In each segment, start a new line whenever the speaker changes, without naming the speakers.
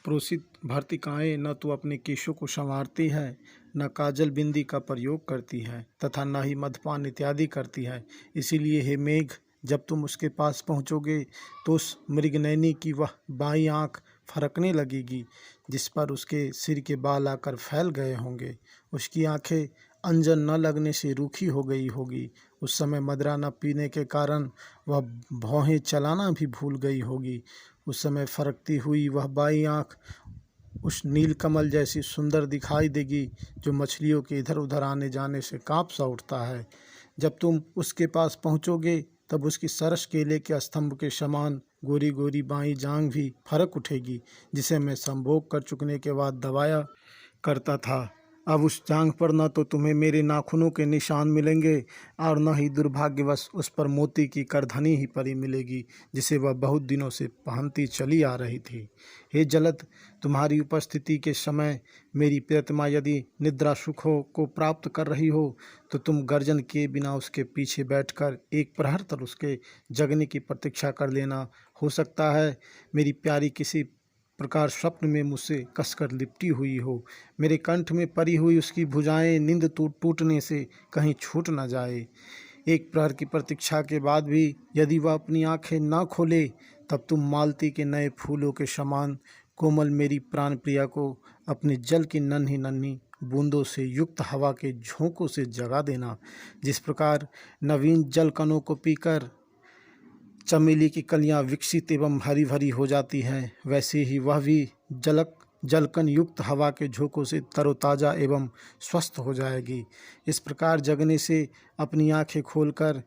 प्रोसित भर्तिकाएँ न तो अपने केशों को संवारती है, न काजल बिंदी का प्रयोग करती है तथा न ही मद्यपान इत्यादि करती है। इसीलिए हे मेघ, जब तुम उसके पास पहुँचोगे तो उस मृगनयनी की वह बाईं आँख फरकने लगेगी जिस पर उसके सिर के बाल आकर फैल गए होंगे। उसकी आंखें अंजन न लगने से रूखी हो गई होगी। उस समय मदरा न पीने के कारण वह भौहें चलाना भी भूल गई होगी। उस समय फरकती हुई वह बाईं आँख उस नीलकमल जैसी सुंदर दिखाई देगी जो मछलियों के इधर उधर आने जाने से काँप सा उठता है। जब तुम उसके पास पहुँचोगे तब उसकी सरस केले के स्तंभ के समान गोरी गोरी बाईं जांघ भी फरक उठेगी, जिसे मैं संभोग कर चुकने के बाद दबाया करता था। अब उस जांघ पर न तो तुम्हें मेरे नाखूनों के निशान मिलेंगे और न ही दुर्भाग्यवश उस पर मोती की करधनी ही परी मिलेगी जिसे वह बहुत दिनों से पहनती चली आ रही थी। हे जलद, तुम्हारी उपस्थिति के समय मेरी प्रियतमा यदि निद्रा सुखों को प्राप्त कर रही हो तो तुम गर्जन किए बिना उसके पीछे बैठकर एक प्रहर तक उसके जगने की प्रतीक्षा कर लेना। हो सकता है मेरी प्यारी किसी प्रकार स्वप्न में मुझसे कसकर लिपटी हुई हो। मेरे कंठ में परी हुई उसकी भुजाएं नींद टूटने से कहीं छूट न जाए। एक प्रहर की प्रतीक्षा के बाद भी यदि वह अपनी आंखें न खोले तब तुम मालती के नए फूलों के समान कोमल मेरी प्राण प्रिया को अपने जल की नन्ही नन्ही बूंदों से युक्त हवा के झोंकों से जगा देना। जिस प्रकार नवीन जल कणों को पीकर चमेली की कलियां विकसित एवं हरी भरी हो जाती हैं, वैसे ही वह भी जलकन युक्त हवा के झोंकों से तरोताज़ा एवं स्वस्थ हो जाएगी। इस प्रकार जगने से अपनी आंखें खोलकर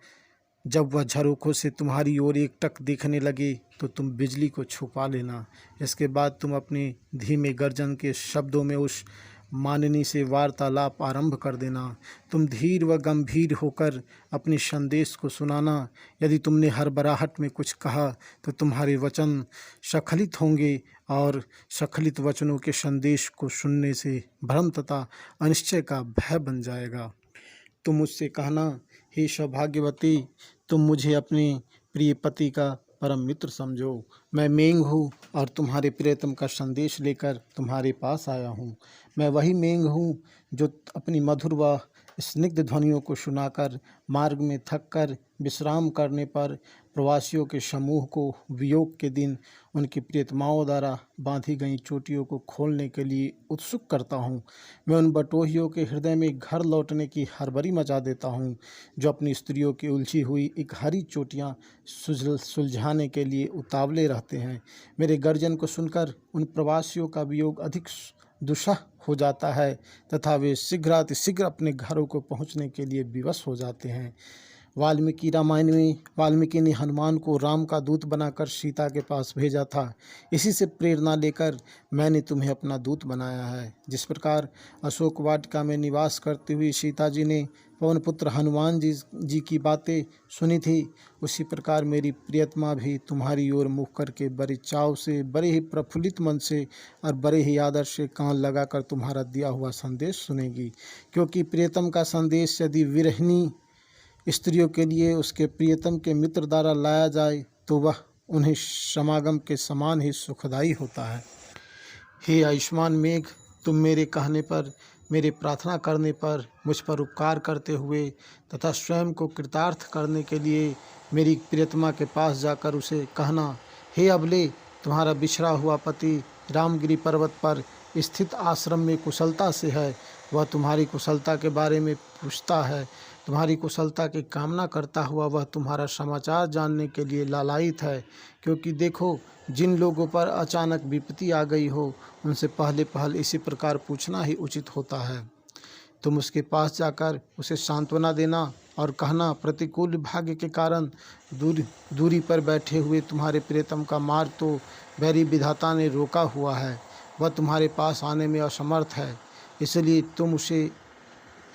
जब वह झरोखों से तुम्हारी ओर एकटक देखने लगे तो तुम बिजली को छुपा लेना। इसके बाद तुम अपने धीमे गर्जन के शब्दों में उस माननी से वार्तालाप आरंभ कर देना। तुम धीर व गंभीर होकर अपने संदेश को सुनाना। यदि तुमने हड़बड़ाहट में कुछ कहा तो तुम्हारे वचन स्खलित होंगे और स्खलित वचनों के संदेश को सुनने से भ्रम तथा अनिश्चय का भय बन जाएगा। तुम मुझसे कहना, हे सौभाग्यवती, तुम मुझे अपने प्रिय पति का परम मित्र समझो। मैं मेघ हूँ और तुम्हारे प्रियतम का संदेश लेकर तुम्हारे पास आया हूँ। मैं वही मेघ हूँ जो अपनी मधुर व स्निग्ध ध्वनियों को सुनाकर मार्ग में थककर विश्राम करने पर प्रवासियों के समूह को वियोग के दिन उनकी प्रियतमाओं द्वारा बांधी गई चोटियों को खोलने के लिए उत्सुक करता हूँ। मैं उन बटोहियों के हृदय में घर लौटने की हड़बड़ी मचा देता हूँ जो अपनी स्त्रियों की उलझी हुई एक हरी चोटियाँ सुलझाने के लिए उतावले रहते हैं। मेरे गर्जन को सुनकर उन प्रवासियों का वियोग अधिक दुस्सह हो जाता है तथा वे शीघ्रातिशीघ्र अपने घरों को पहुँचने के लिए विवश हो जाते हैं। वाल्मीकि रामायण में वाल्मीकि ने हनुमान को राम का दूत बनाकर सीता के पास भेजा था। इसी से प्रेरणा लेकर मैंने तुम्हें अपना दूत बनाया है। जिस प्रकार अशोक वाटिका में निवास करती हुई सीता जी ने पवन पुत्र हनुमान जी की बातें सुनी थी, उसी प्रकार मेरी प्रियतमा भी तुम्हारी ओर मुख करके बड़े चाव से, बड़े ही प्रफुल्लित मन से और बड़े ही आदर से कान लगाकर तुम्हारा दिया हुआ संदेश सुनेगी। क्योंकि प्रियतम का संदेश यदि विरहिणी स्त्रियों के लिए उसके प्रियतम के मित्र द्वारा लाया जाए तो वह उन्हें समागम के समान ही सुखदायी होता है। हे आयुष्मान मेघ, तुम मेरे कहने पर, मेरे प्रार्थना करने पर, मुझ पर उपकार करते हुए तथा स्वयं को कृतार्थ करने के लिए मेरी प्रियतमा के पास जाकर उसे कहना, हे अबले, तुम्हारा बिछड़ा हुआ पति रामगिरी पर्वत पर स्थित आश्रम में कुशलता से है। वह तुम्हारी कुशलता के बारे में पूछता है। तुम्हारी कुशलता की कामना करता हुआ वह तुम्हारा समाचार जानने के लिए लालायित है। क्योंकि देखो, जिन लोगों पर अचानक विपत्ति आ गई हो उनसे पहल इसी प्रकार पूछना ही उचित होता है। तुम उसके पास जाकर उसे सांत्वना देना और कहना, प्रतिकूल भाग्य के कारण दूरी पर बैठे हुए तुम्हारे प्रियतम का मार्ग तो बैरी विधाता ने रोका हुआ है। वह तुम्हारे पास आने में असमर्थ है, इसलिए तुम उसे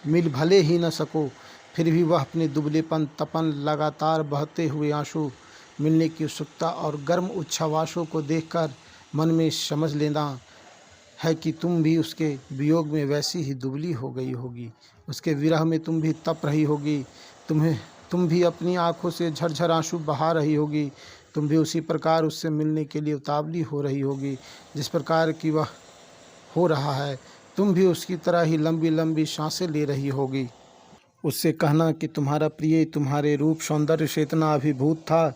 मिल भले ही न सको, फिर भी वह अपने दुबलेपन, तपन, लगातार बहते हुए आंसू, मिलने की उत्सुकता और गर्म उच्छ्वासों को देखकर मन में समझ लेना है कि तुम भी उसके वियोग में वैसी ही दुबली हो गई होगी। उसके विरह में तुम भी तप रही होगी। तुम भी अपनी आंखों से झरझर आंसू बहा रही होगी। तुम भी उसी प्रकार उससे मिलने के लिए उतावली हो रही होगी जिस प्रकार की वह हो रहा है। तुम भी उसकी तरह ही लंबी लंबी सांसें ले रही होगी। उससे कहना कि तुम्हारा प्रिय तुम्हारे रूप सौंदर्य से इतना अभिभूत था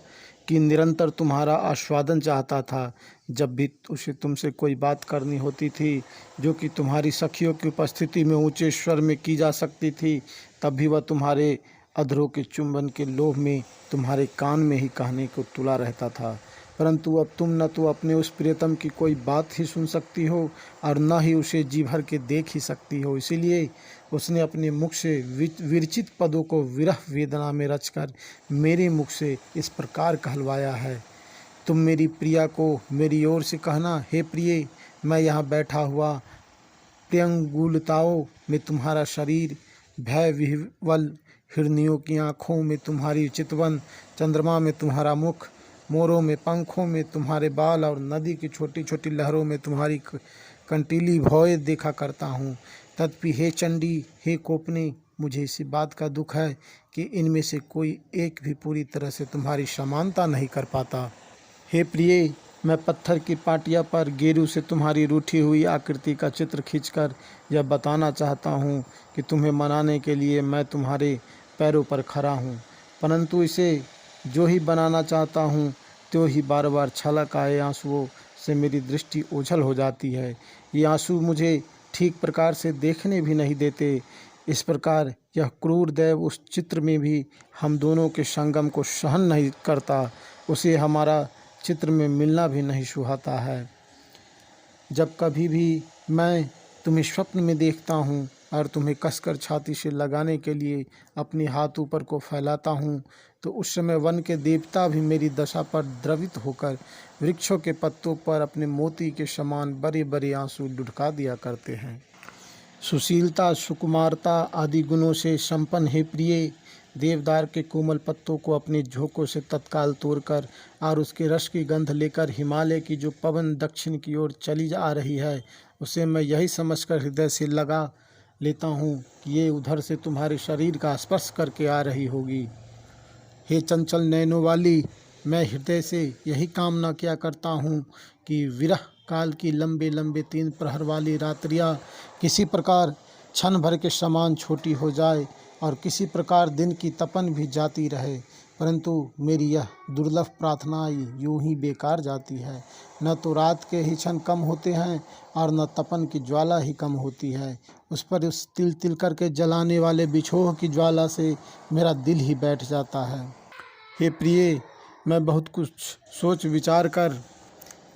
कि निरंतर तुम्हारा आस्वादन चाहता था। जब भी उसे तुमसे कोई बात करनी होती थी जो कि तुम्हारी सखियों की उपस्थिति में ऊंचे स्वर में की जा सकती थी, तब भी वह तुम्हारे अधरों के चुंबन के लोभ में तुम्हारे कान में ही कहने को तुला रहता था। परंतु अब तुम न तो अपने उस प्रियतम की कोई बात ही सुन सकती हो और न ही उसे जी भर के देख ही सकती हो। इसीलिए उसने अपने मुख से विरचित पदों को विरह वेदना में रचकर मेरे मुख से इस प्रकार कहलवाया है। तुम मेरी प्रिया को मेरी ओर से कहना, हे प्रिय, मैं यहाँ बैठा हुआ प्रियंगुलताओं में तुम्हारा शरीर, भय विह्वल हिरनियों की आँखों में तुम्हारी चितवन, चंद्रमा में तुम्हारा मुख, मोरों में पंखों में तुम्हारे बाल और नदी की छोटी छोटी लहरों में तुम्हारी कंटीली भौएं देखा करता हूँ। तदपि हे चंडी, हे कोपनी, मुझे इसी बात का दुख है कि इनमें से कोई एक भी पूरी तरह से तुम्हारी समानता नहीं कर पाता। हे प्रिय, मैं पत्थर की पाटिया पर गेरू से तुम्हारी रूठी हुई आकृति का चित्र खींचकर यह बताना चाहता हूँ कि तुम्हें मनाने के लिए मैं तुम्हारे पैरों पर खड़ा हूँ, परंतु इसे जो ही बनाना चाहता हूँ त्यों ही बार बार छलक आए आंसुओं से मेरी दृष्टि ओझल हो जाती है। ये आंसू मुझे ठीक प्रकार से देखने भी नहीं देते। इस प्रकार यह क्रूर दैव उस चित्र में भी हम दोनों के संगम को सहन नहीं करता, उसे हमारा चित्र में मिलना भी नहीं सुहाता है। जब कभी भी मैं तुम्हें स्वप्न में देखता हूँ और तुम्हें कसकर छाती से लगाने के लिए अपने हाथ ऊपर को फैलाता हूँ, तो उस समय वन के देवता भी मेरी दशा पर द्रवित होकर वृक्षों के पत्तों पर अपने मोती के समान बड़े बड़े आंसू लुढ़का दिया करते हैं। सुशीलता, सुकुमारता आदि गुणों से संपन्न हे प्रिय, देवदार के कोमल पत्तों को अपने झोंकों से तत्काल तोड़कर और उसके रस की गंध लेकर हिमालय की जो पवन दक्षिण की ओर चली आ रही है, उसे मैं यही समझकर हृदय से लगा लेता हूँ कि ये उधर से तुम्हारे शरीर का स्पर्श करके आ रही होगी। हे चंचल नैनों वाली, मैं हृदय से यही कामना किया करता हूँ कि विरह काल की लंबे लंबे 3 प्रहर वाली रात्रियाँ किसी प्रकार क्षण भर के समान छोटी हो जाए और किसी प्रकार दिन की तपन भी जाती रहे, परंतु मेरी यह दुर्लभ प्रार्थना यूं ही बेकार जाती है। न तो रात के ही क्षण कम होते हैं और न तपन की ज्वाला ही कम होती है। उस पर उस तिल तिल करके जलाने वाले बिछोह की ज्वाला से मेरा दिल ही बैठ जाता है। हे प्रिय, मैं बहुत कुछ सोच विचार कर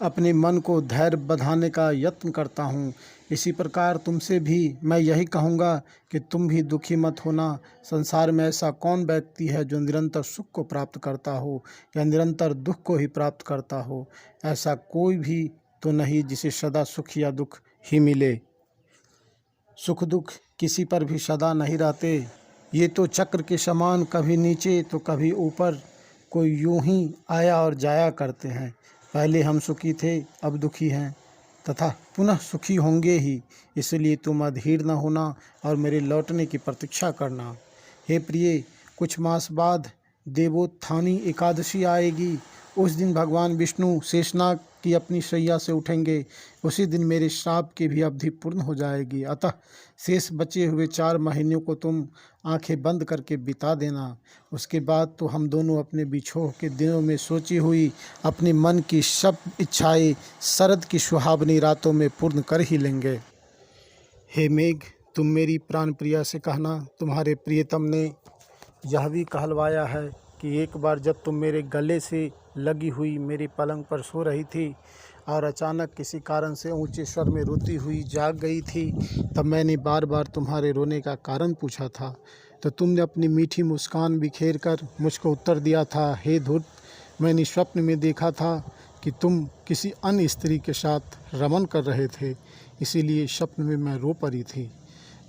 अपने मन को धैर्य बंधाने का यत्न करता हूँ। इसी प्रकार तुमसे भी मैं यही कहूँगा कि तुम भी दुखी मत होना। संसार में ऐसा कौन व्यक्ति है जो निरंतर सुख को प्राप्त करता हो या निरंतर दुख को ही प्राप्त करता हो? ऐसा कोई भी तो नहीं जिसे सदा सुख या दुख ही मिले। सुख दुख किसी पर भी सदा नहीं रहते, ये तो चक्र के समान कभी नीचे तो कभी ऊपर कोई यूं ही आया और जाया करते हैं। पहले हम सुखी थे, अब दुखी हैं तथा पुनः सुखी होंगे ही। इसलिए तुम अधीर न होना और मेरे लौटने की प्रतीक्षा करना। हे प्रिय, कुछ मास बाद देवोत्थानी एकादशी आएगी। उस दिन भगवान विष्णु शेषनाग की अपनी शैया से उठेंगे। उसी दिन मेरे श्राप की भी अवधि पूर्ण हो जाएगी। अतः शेष बचे हुए 4 महीनों को तुम आंखें बंद करके बिता देना। उसके बाद तो हम दोनों अपने बिछोह के दिनों में सोची हुई अपने मन की सब इच्छाएं शरद की सुहावनी रातों में पूर्ण कर ही लेंगे। हे मेघ, तुम मेरी प्राण प्रिया से कहना, तुम्हारे प्रियतम ने यह भी कहलवाया है कि एक बार जब तुम मेरे गले से लगी हुई मेरी पलंग पर सो रही थी और अचानक किसी कारण से ऊंचे स्वर में रोती हुई जाग गई थी, तब मैंने बार बार तुम्हारे रोने का कारण पूछा था, तो तुमने अपनी मीठी मुस्कान बिखेर कर मुझको उत्तर दिया था, हे धूर्त, मैंने स्वप्न में देखा था कि तुम किसी अन्य स्त्री के साथ रमन कर रहे थे, इसीलिए स्वप्न में मैं रो पड़ी थी।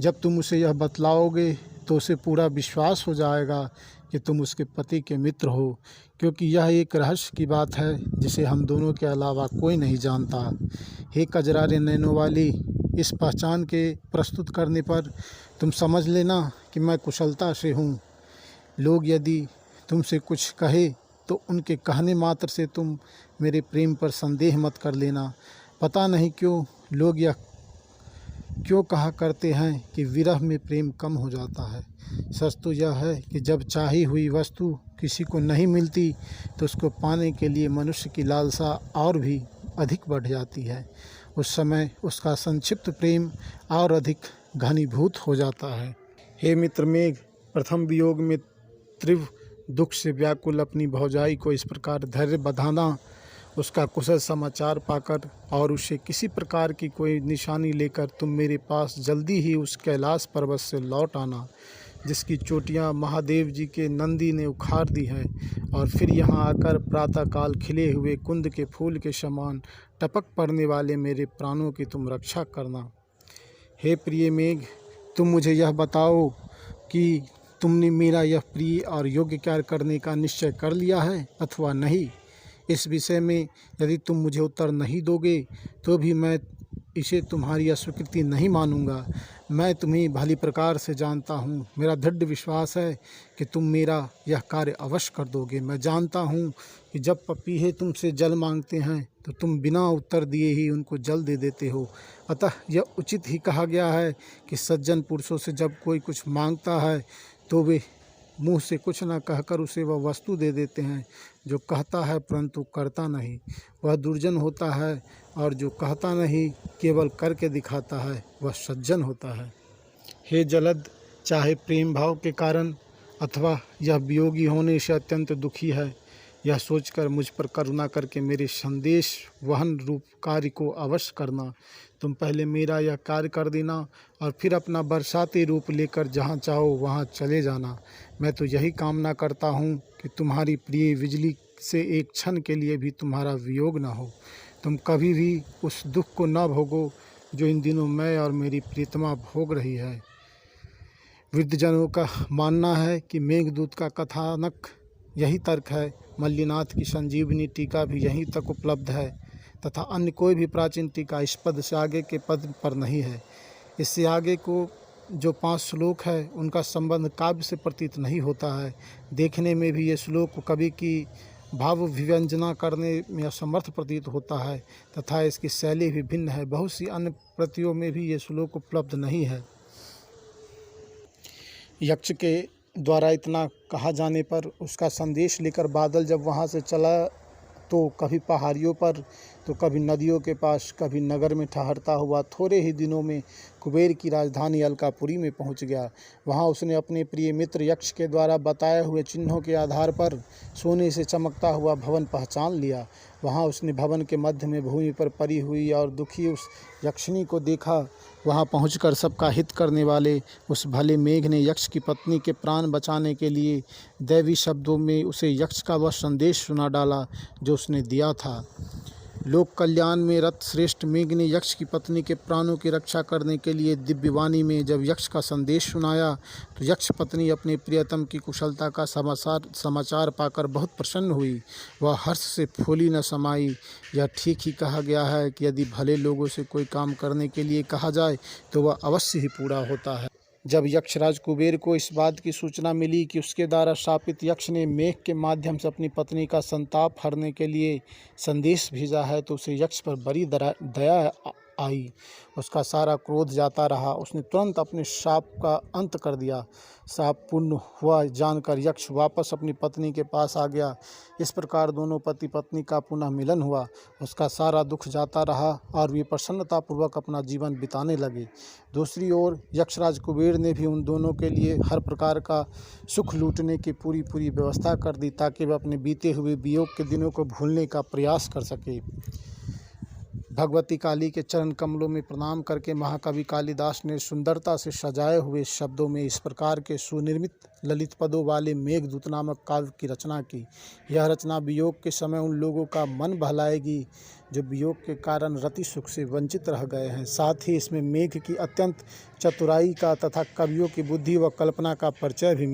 जब तुम उसे यह बतलाओगे तो उसे पूरा विश्वास हो जाएगा कि तुम उसके पति के मित्र हो, क्योंकि यह एक रहस्य की बात है जिसे हम दोनों के अलावा कोई नहीं जानता। हे कजरारे नैनों वाली, इस पहचान के प्रस्तुत करने पर तुम समझ लेना कि मैं कुशलता से हूँ। लोग यदि तुमसे कुछ कहे तो उनके कहने मात्र से तुम मेरे प्रेम पर संदेह मत कर लेना। पता नहीं क्यों लोग यह क्यों कहा करते हैं कि विरह में प्रेम कम हो जाता है। सच तो यह है कि जब चाही हुई वस्तु किसी को नहीं मिलती तो उसको पाने के लिए मनुष्य की लालसा और भी अधिक बढ़ जाती है। उस समय उसका संक्षिप्त प्रेम और अधिक घनीभूत हो जाता है। हे मित्र मेघ, प्रथम वियोग में तीव्र दुख से व्याकुल अपनी भौजाई को इस प्रकार धैर्य बंधाना, उसका कुशल समाचार पाकर और उसे किसी प्रकार की कोई निशानी लेकर तुम मेरे पास जल्दी ही उस कैलाश पर्वत से लौट आना जिसकी चोटियां महादेव जी के नंदी ने उखाड़ दी है, और फिर यहाँ आकर प्रातःकाल खिले हुए कुंद के फूल के समान टपक पड़ने वाले मेरे प्राणों की तुम रक्षा करना। हे प्रिय मेघ, तुम मुझे यह बताओ कि तुमने मेरा यह प्रिय और योग्य कार्य करने का निश्चय कर लिया है अथवा नहीं। इस विषय में यदि तुम मुझे उत्तर नहीं दोगे तो भी मैं इसे तुम्हारी अस्वीकृति नहीं मानूंगा। मैं तुम्हें भली प्रकार से जानता हूँ। मेरा दृढ़ विश्वास है कि तुम मेरा यह कार्य अवश्य कर दोगे। मैं जानता हूँ कि जब पपीहे तुमसे जल मांगते हैं तो तुम बिना उत्तर दिए ही उनको जल दे देते हो। अतः यह उचित ही कहा गया है कि सज्जन पुरुषों से जब कोई कुछ मांगता है तो वे मुँह से कुछ न कहकर उसे वह वस्तु दे देते हैं। जो कहता है परंतु करता नहीं वह दुर्जन होता है, और जो कहता नहीं केवल करके दिखाता है वह सज्जन होता है। हे जलद, चाहे प्रेम भाव के कारण अथवा यह वियोगी होने से अत्यंत दुखी है, यह सोचकर मुझ पर करुणा करके मेरे संदेश वहन रूप कार्य को अवश्य करना। तुम पहले मेरा यह कार्य कर देना और फिर अपना बरसाती रूप लेकर जहाँ चाहो वहाँ चले जाना। मैं तो यही कामना करता हूँ कि तुम्हारी प्रिय बिजली से एक क्षण के लिए भी तुम्हारा वियोग न हो। तुम कभी भी उस दुख को न भोगो जो इन दिनों मैं और मेरी प्रीतमा भोग रही है। वृद्धजनों का मानना है कि मेघदूत का कथानक यही तर्क है। मल्लिनाथ की संजीवनी टीका भी यहीं तक उपलब्ध है तथा अन्य कोई भी प्राचीन टीका इस पद से आगे के पद पर नहीं है। इससे आगे को जो 5 श्लोक है उनका संबंध काव्य से प्रतीत नहीं होता है। देखने में भी ये श्लोक कवि की भाव विव्यंजना करने में असमर्थ प्रतीत होता है तथा इसकी शैली भी भिन्न है। बहुत सी अन्य प्रतियों में भी ये श्लोक उपलब्ध नहीं है। यक्ष के द्वारा इतना कहा जाने पर उसका संदेश लेकर बादल जब वहाँ से चला तो कभी पहाड़ियों पर तो कभी नदियों के पास, कभी नगर में ठहरता हुआ थोड़े ही दिनों में कुबेर की राजधानी अलकापुरी में पहुंच गया। वहां उसने अपने प्रिय मित्र यक्ष के द्वारा बताए हुए चिन्हों के आधार पर सोने से चमकता हुआ भवन पहचान लिया। वहां उसने भवन के मध्य में भूमि पर पड़ी हुई और दुखी उस यक्षिणी को देखा। वहां पहुंचकर सबका हित करने वाले उस भले मेघ ने यक्ष की पत्नी के प्राण बचाने के लिए दैवी शब्दों में उसे यक्ष का वह संदेश सुना डाला जो उसने दिया था। लोक कल्याण में रत श्रेष्ठ मेघ ने यक्ष की पत्नी के प्राणों की रक्षा करने के लिए दिव्यवाणी में जब यक्ष का संदेश सुनाया तो यक्ष पत्नी अपने प्रियतम की कुशलता का समाचार पाकर बहुत प्रसन्न हुई। वह हर्ष से फूली न समाई। यह ठीक ही कहा गया है कि यदि भले लोगों से कोई काम करने के लिए कहा जाए तो वह अवश्य ही पूरा होता है। जब यक्षराज कुबेर को इस बात की सूचना मिली कि उसके द्वारा शापित यक्ष ने मेघ के माध्यम से अपनी पत्नी का संताप हरने के लिए संदेश भेजा है तो उसे यक्ष पर बड़ी दया आई। उसका सारा क्रोध जाता रहा। उसने तुरंत अपने शाप का अंत कर दिया। शाप पूर्ण हुआ जानकर यक्ष वापस अपनी पत्नी के पास आ गया। इस प्रकार दोनों पति पत्नी का पुनः मिलन हुआ। उसका सारा दुख जाता रहा और वे प्रसन्नतापूर्वक अपना जीवन बिताने लगे। दूसरी ओर यक्षराज कुबेर ने भी उन दोनों के लिए हर प्रकार का सुख लूटने की पूरी व्यवस्था कर दी ताकि वे अपने बीते हुए वियोग के दिनों को भूलने का प्रयास कर सके। भगवती काली के चरण कमलों में प्रणाम करके महाकवि कालिदास ने सुंदरता से सजाए हुए शब्दों में इस प्रकार के सुनिर्मित ललित पदों वाले मेघदूत नामक काव्य की रचना की। यह रचना वियोग के समय उन लोगों का मन बहलाएगी जो वियोग के कारण रति सुख से वंचित रह गए हैं। साथ ही इसमें मेघ की अत्यंत चतुराई का तथा कवियों की बुद्धि व कल्पना का परिचय भी